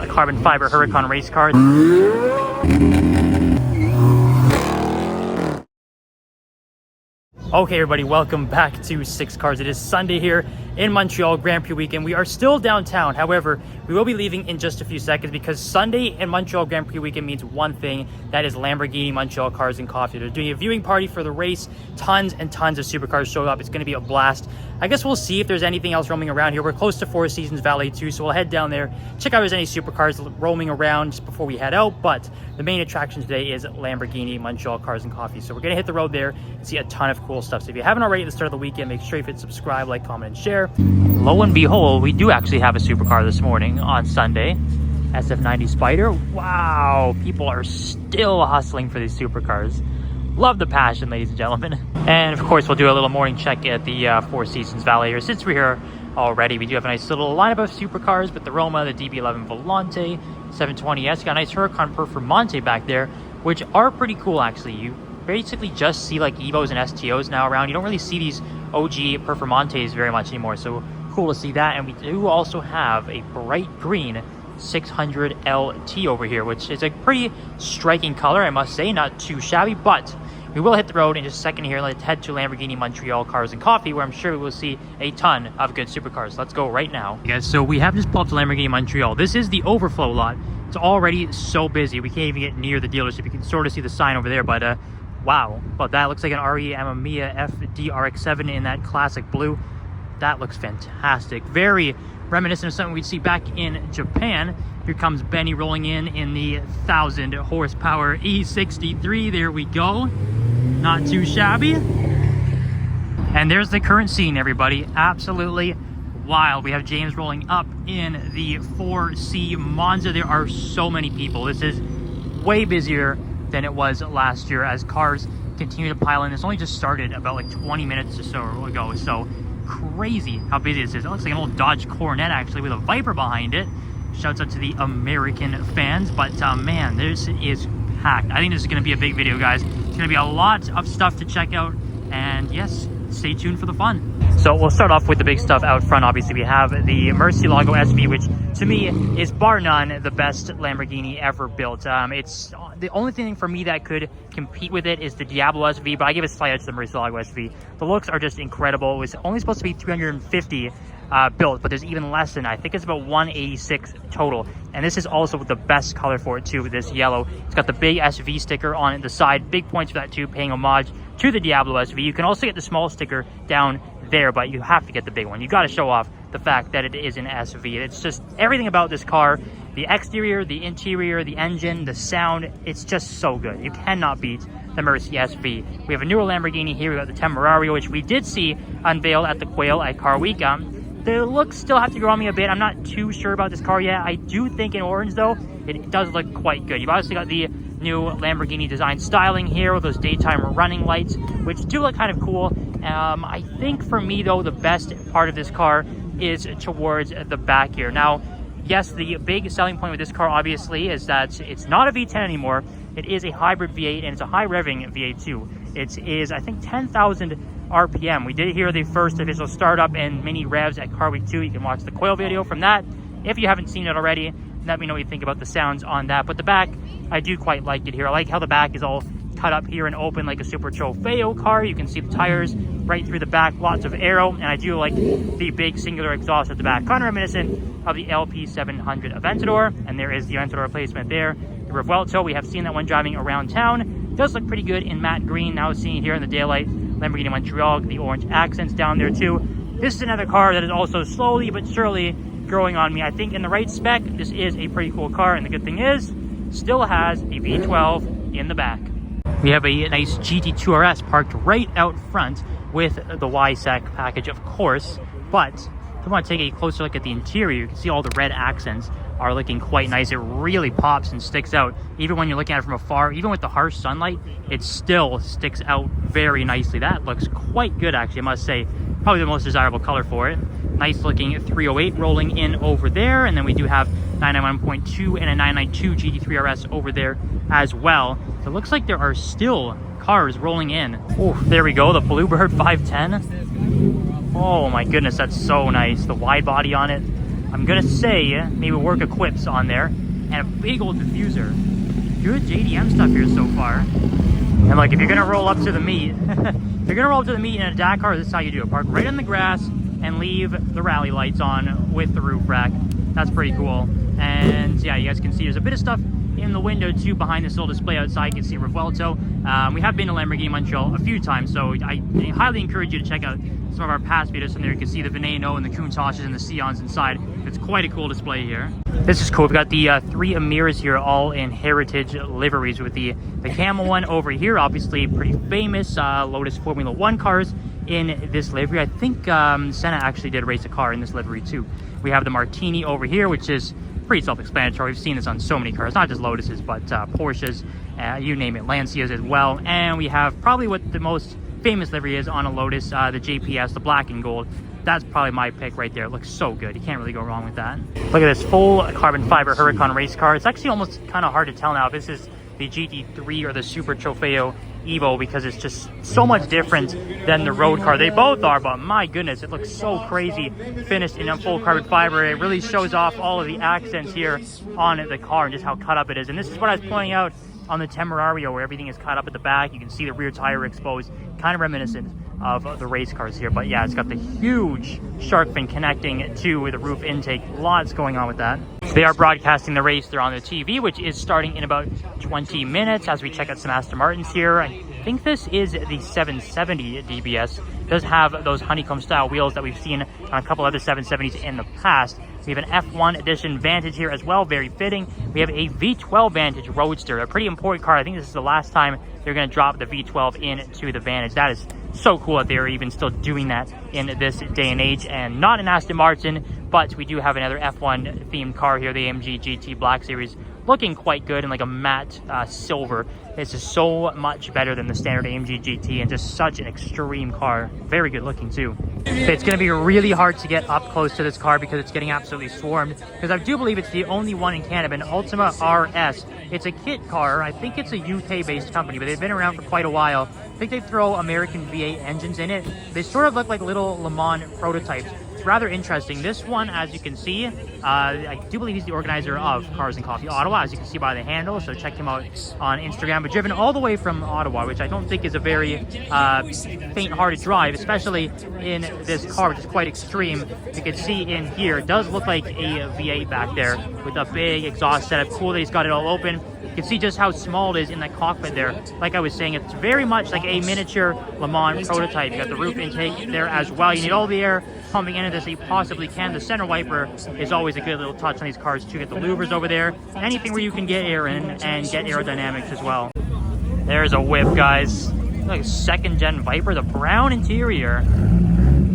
a carbon fiber Huracan race car. Okay, everybody, welcome back to Six Cars. It is Sunday here in Montreal, Grand Prix weekend. We are still downtown. However, we will be leaving in just a few seconds because Sunday in Montreal Grand Prix weekend means one thing. That is Lamborghini Montreal Cars and Coffee. They're doing a viewing party for the race. Tons and tons of supercars show up. It's going to be a blast. I guess we'll see if there's anything else roaming around here. We're close to Four Seasons Valley too, so we'll head down there, check out if there's any supercars roaming around just before we head out. But the main attraction today is Lamborghini Montreal Cars and Coffee. So we're going to hit the road there and see a ton of cool stuff. So if you haven't already at the start of the weekend, make sure you hit subscribe, like, comment, and share. Lo and behold, we do actually have a supercar this morning on Sunday. SF90 Spider. Wow, people are still hustling for these supercars. Love the passion, ladies and gentlemen. And of course, we'll do a little morning check at the Four Seasons Valley here. Since we're here already, we do have a nice little lineup of supercars with the Roma, the DB11 Volante, 720S. Got a nice Huracan Performante back there, which are pretty cool actually. You basically just see like Evos and STOs now around. You don't really see these OG Performantes very much anymore, so cool to see that. And we do also have a bright green 600 LT over here, which is a pretty striking color, I must say. Not too shabby, but we will hit the road in just a second here. Let's head to Lamborghini Montreal Cars and Coffee, where I'm sure we will see a ton of good supercars. Let's go right now. Okay, guys, so we have just pulled up to Lamborghini Montreal. This is the overflow lot. It's already so busy. We can't even get near the dealership. You can sort of see the sign over there, but wow. But that looks like an RE Amamiya FDRX7 in that classic blue. That looks fantastic. Very reminiscent of something we'd see back in Japan. Here comes Benny rolling in the 1,000 horsepower E63. There we go. Not too shabby. And there's the current scene, everybody. Absolutely wild. We have James rolling up in the 4C Monza. There are so many people. This is way busier than it was last year as cars continue to pile in. This only just started about like 20 minutes or so ago. So crazy how busy this is. It looks like an old Dodge Coronet actually with a Viper behind it. Shouts out to the American fans, but man, this is packed. I think this is going to be a big video, guys. It's going to be a lot of stuff to check out, and yes, stay tuned for the fun. So we'll start off with the big stuff out front. Obviously, we have the Murcielago SV, which to me is bar none the best Lamborghini ever built. It's the only thing for me that could compete with it is the Diablo SV, but I give it a slight edge to the Murcielago SV. The looks are just incredible. It was only supposed to be 350 built, but there's even less than, I think it's about 186 total. And this is also the best color for it too, this yellow. It's got the big SV sticker on the side. Big points for that too, paying homage to the Diablo SV. You can also get the small sticker down there, but you have to get the big one. You got to show off the fact that it is an SV. It's just everything about this car, the exterior, the interior, the engine, the sound, it's just so good. You cannot beat the Mercy SV. We have a newer Lamborghini here. We got the Temerario, which we did see unveiled at the Quail at Car Week. The looks still have to grow on me a bit. I'm not too sure about this car yet. I do think in orange though, it does look quite good. You've obviously got the new Lamborghini design styling here with those daytime running lights, which do look kind of cool. I think for me though, the best part of this car is towards the back here. Now, yes, the big selling point with this car obviously is that it's not a V10 anymore. It is a hybrid V8 and it's a high revving V8 too. It is, I think, 10,000 RPM. We did hear the first official startup and mini revs at Car Week 2. You can watch the Quail video from that. If you haven't seen it already, let me know what you think about the sounds on that. But the back, I do quite like it here. I like how the back is all cut up here and open like a Super Trofeo car. You can see the tires right through the back, lots of aero, and I do like the big singular exhaust at the back, kind of reminiscent of the LP700 Aventador. And there is the Aventador replacement there. The Revuelto, we have seen that one driving around town. Does look pretty good in matte green. Now seeing it here in the daylight. Lamborghini Montreal, the orange accents down there too. This is another car that is also slowly but surely growing on me. I think in the right spec, this is a pretty cool car, and the good thing is, still has a V12 in the back. We have a nice GT2 RS parked right out front with the YSEC package, of course, but if you want to take a closer look at the interior, you can see all the red accents are looking quite nice. It really pops and sticks out. Even when you're looking at it from afar, even with the harsh sunlight, it still sticks out very nicely. That looks quite good, actually, I must say. Probably the most desirable color for it. Nice looking 308 rolling in over there. And then we do have 991.2 and a 992 GT3 RS over there as well. So it looks like there are still cars rolling in. Oh, there we go, the Bluebird 510. Oh my goodness, that's so nice. The wide body on it. I'm gonna say maybe work equips on there, and a big old diffuser. Good JDM stuff here so far. And like, if you're gonna roll up to the meet, if you're gonna roll up to the meet in a Dakar, this is how you do it. Park right on the grass and leave the rally lights on with the roof rack. That's pretty cool. And yeah, you guys can see there's a bit of stuff in the window too behind this little display outside. You can see Revuelto. We have been to Lamborghini Montreal a few times, so I highly encourage you to check out some of our past videos from there. You can see the Veneno and the Countachs and the Sions inside. It's quite a cool display here. This is cool. We've got the 3 Amirs here, all in heritage liveries, with the camel one over here, obviously pretty famous Lotus Formula 1 cars in this livery. I think Senna actually did race a car in this livery too. We have the Martini over here, which is pretty self-explanatory. We've seen this on so many cars, not just Lotuses, but Porsches, you name it, Lancias as well. And we have probably what the most famous livery is on a Lotus, the JPS, the black and gold. That's probably my pick right there. It looks so good. You can't really go wrong with that. Look at this full carbon fiber Huracan race car. It's actually almost kind of hard to tell now if this is the GT3 or the Super Trofeo Evo, because it's just so much different than the road car. They both are, but my goodness, it looks so crazy finished in a full carbon fiber. It really shows off all of the accents here on the car and just how cut up it is. And this is what I was pointing out on the Temerario, where everything is cut up at the back. You can see the rear tire exposed, kind of reminiscent of the race cars here. But yeah, it's got the huge shark fin connecting to the roof intake. Lots going on with that. They are broadcasting the race. They're on the TV, which is starting in about 20 minutes as we check out some Aston Martins here. I think this is the 770 DBS. It does have those honeycomb style wheels that we've seen on a couple other 770s in the past. We have an F1 edition Vantage here as well, very fitting. We have a V12 Vantage Roadster, a pretty important car. I think this is the last time they're going to drop the V12 into the Vantage. That is so cool that they're even still doing that in this day and age. And not an Aston Martin, but we do have another F1 themed car here, the AMG GT Black Series, looking quite good in like a matte silver. This is so much better than the standard AMG GT and just such an extreme car. Very good looking too. It's going to be really hard to get up close to this car because it's getting absolutely swarmed, because I do believe it's the only one in Canada, an Ultima RS. It's a kit car. I think it's a UK based company, but they've been around for quite a while. I think they throw American V8 engines in it. They sort of look like little Le Mans prototypes. It's rather interesting. This one, as you can see, I do believe he's the organizer of Cars and Coffee Ottawa, as you can see by the handle, so check him out on Instagram. But driven all the way from Ottawa, which I don't think is a very faint-hearted drive, especially in this car, which is quite extreme. You can see in here, it does look like a V8 back there with a big exhaust setup. Cool that he's got it all open. You can see just how small it is in that cockpit there. Like I was saying, it's very much like a miniature Le Mans prototype. You got the roof intake there as well. You need all the air pumping into this that you possibly can. The center wiper is always a good little touch on these cars too. Get the louvers over there. Anything where you can get air in and get aerodynamics as well. There's a whip, guys. Like a second gen Viper, the brown interior.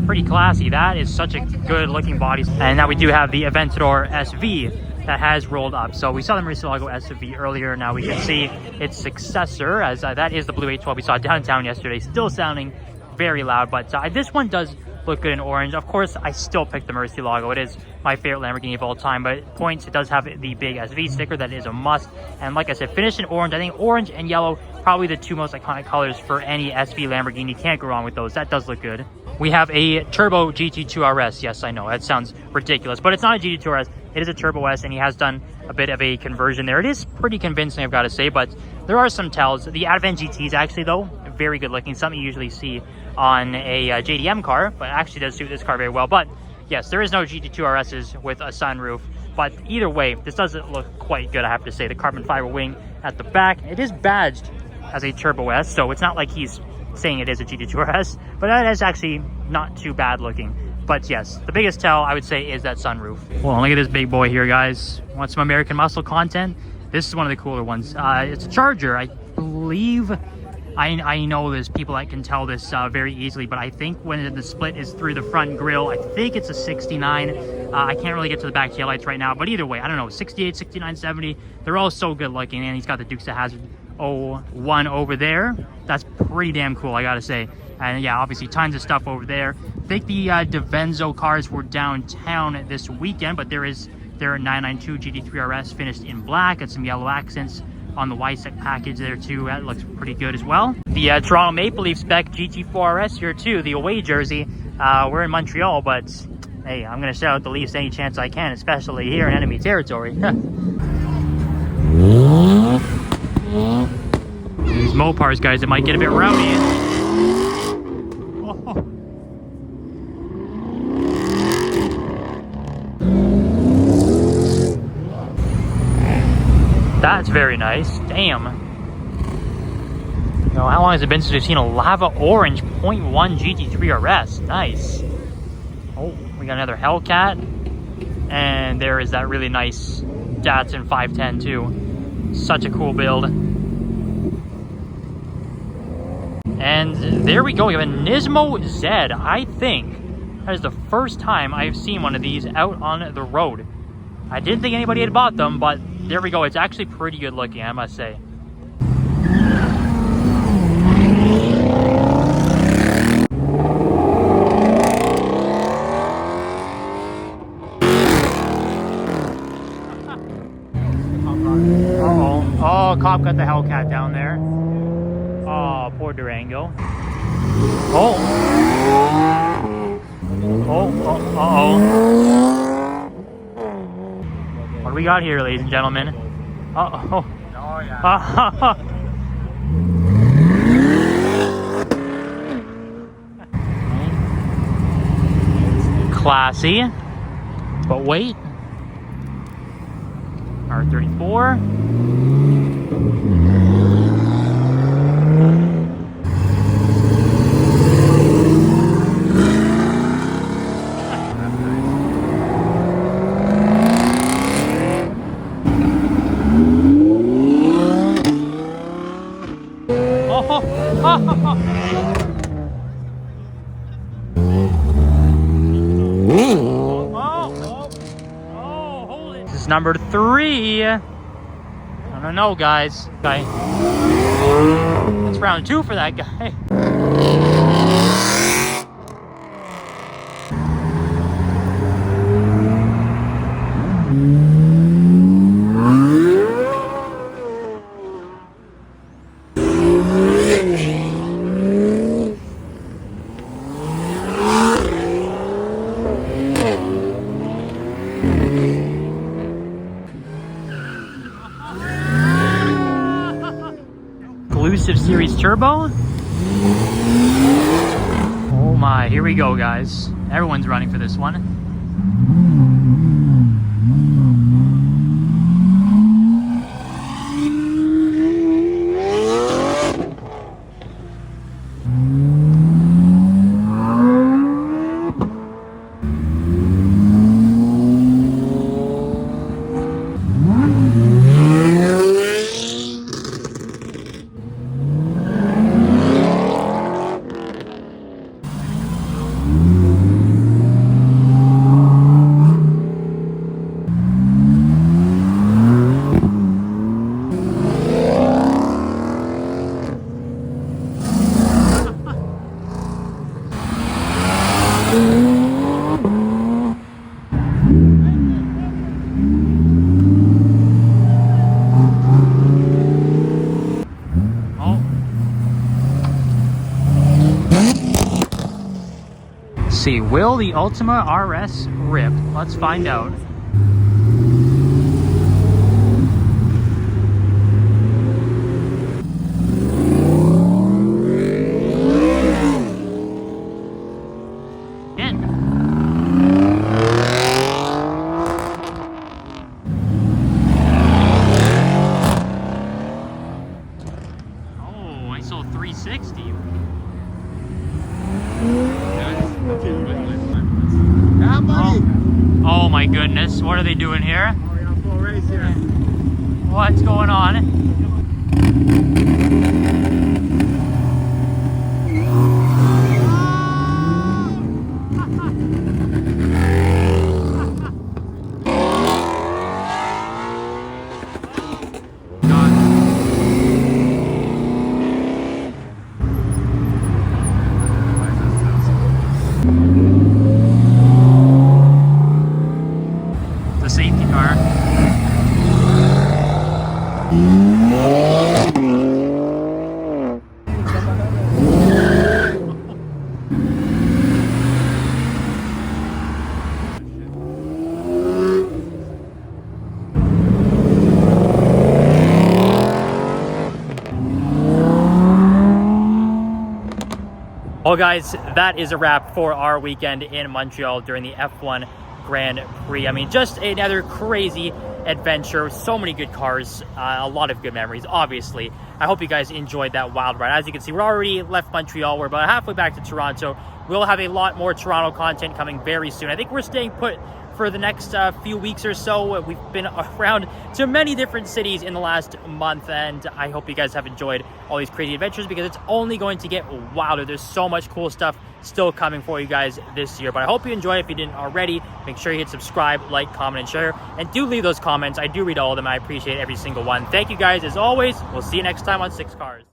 Pretty classy. That is such a good looking body. And now we do have the Aventador SV that has rolled up. So we saw the Murcielago SV earlier. Now we can see its successor, as that is the Blue 812 we saw downtown yesterday. Still sounding very loud, but this one does look good in orange. Of course, I still picked the Murcielago. It is my favorite Lamborghini of all time, but points, it does have the big SV sticker. That is a must. And like I said, finished in orange. I think orange and yellow, probably the two most iconic colors for any SV Lamborghini. Can't go wrong with those. That does look good. We have a Turbo GT2 RS. Yes, I know, that sounds ridiculous, but it's not a GT2 RS. It is a Turbo S, and he has done a bit of a conversion there. It is pretty convincing, I've got to say, but there are some tells. The Advent GT is actually, though, very good looking. Something you usually see on a JDM car, but actually does suit this car very well. But yes, there is no GT2 RSs with a sunroof, but either way, this doesn't look quite good, I have to say. The carbon fiber wing at the back, it is badged as a Turbo S, so it's not like he's saying it is a GT2 RS, but that is actually not too bad looking. But yes, the biggest tell, I would say, is that sunroof. Well, look at this big boy here, guys. Want some American muscle content? This is one of the cooler ones. It's a Charger. I believe, I know there's people that can tell this very easily, but I think when the split is through the front grille, I think it's a 69. I can't really get to the back taillights right now, but either way, I don't know, 68, 69, 70. They're all so good looking, and he's got the Dukes of Hazzard 01 over there. That's pretty damn cool, I gotta say. And yeah, obviously tons of stuff over there. I think the DeVenzo cars were downtown this weekend, but there is their 992 GT3 RS finished in black and some yellow accents on the YSEC package there too. That looks pretty good as well. The Toronto Maple Leaf spec GT4 RS here too, the away jersey. We're in Montreal, but Hey, I'm gonna shout out the Leafs any chance I can, especially here in enemy territory. These Mopars, guys, it might get a bit rowdy. Oh. That's very nice. Damn. Yo, how long has it been since we've seen a lava orange 0.1 GT3 RS? Nice. Oh, we got another Hellcat. And there is that really nice Datsun 510 too. Such a cool build. And there we go. We have a Nismo Z. I think that is the first time I've seen one of these out on the road. I didn't think anybody had bought them, but there we go. It's actually pretty good looking, I must say. Oh, cop got the Hellcat down there. Oh, poor Durango. Oh. Uh-oh. What do we got here, ladies and gentlemen? Uh-oh. Oh, yeah. Classy. But wait. R34. This is number 3. I don't know, guys. Okay. That's round 2 for that guy. Exclusive Series Turbo. Oh my, here we go, guys. Everyone's running for this one. See, will the Ultima RS rip? Let's find out. Oh, I saw 360. Oh my goodness, what are they doing here? We're gonna full race here. What's going on? The safety car. Well, guys, that is a wrap for our weekend in Montreal during the F1 Grand Prix. I mean, just another crazy adventure. So many good cars, a lot of good memories, obviously. I hope you guys enjoyed that wild ride. As you can see, we're already left Montreal. We're about halfway back to Toronto. We'll have a lot more Toronto content coming very soon. I think we're staying put for the next few weeks or so. We've been around to many different cities in the last month, and I hope you guys have enjoyed all these crazy adventures because it's only going to get wilder. There's so much cool stuff still coming for you guys this year, but I hope you enjoy it. If you didn't already, make sure you hit subscribe, like, comment, and share, and do leave those comments. I do read all of them. I appreciate every single one. Thank you guys as always. We'll see you next time on 6 Cars.